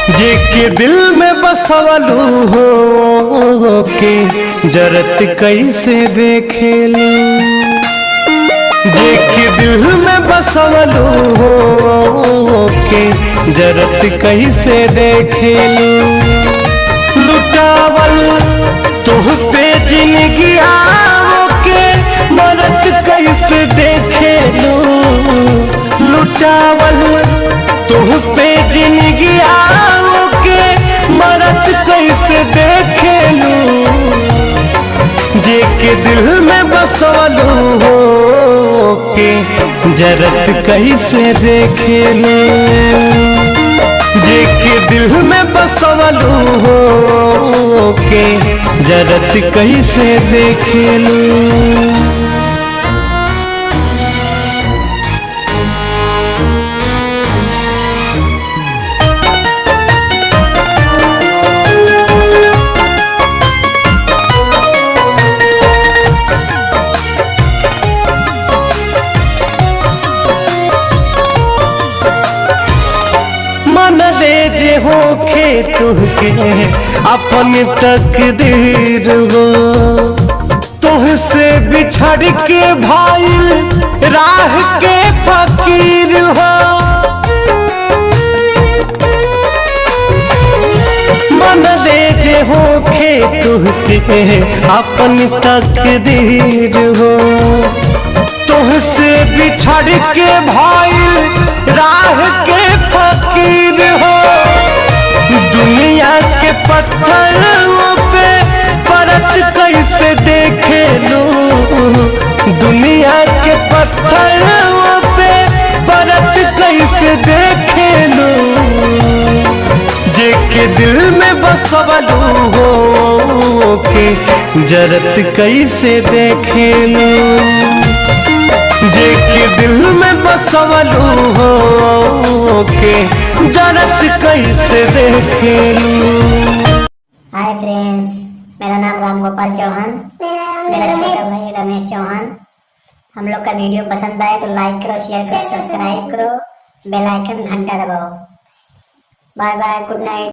जेके दिल में बसवलू हो के जरत कैसे देखेलू, जेके दिल में बसवलू हो के जरत कैसे देखेलू। लुटावल तुह पे जिंदगी आओ के मरत कैसे देखेलू, लुटावल तुह पे जिंदगी आओ के मरत कैसे देखेलू। जेके दिल में बसवलू हो के जरत कैसे देखेलू, जेके दिल में बसवलू हो के जरत कैसे देखेलू। मन ले जे होखे तुहके अपन तकदीर हो, तुहसे बिछड़ के भाईल राह के फकीर हो। मन ले जे होखे तुहके अपन तकदीर हो, तुहसे बिछड़ के भाईल राह के फकीर हो। दुनिया के पत्थरों पे परत कैसे देखेलू, दुनिया के पत्थरों पे परत कैसे देखेलू। जेके दिल में बसवलू हो के जरत कैसे देखेलू, जेके दिल में बसवलू हो के जरत कैसे देखेलू। हाय फ्रेंड्स, मेरा नाम राम गोपाल चौहान, मेरा छोटा भाई रमेश चौहान। हम लोग का वीडियो पसंद आए तो लाइक करो, शेयर करो, सब्सक्राइब करो, बेल आइकन घंटा दबाओ। Bye bye, good night.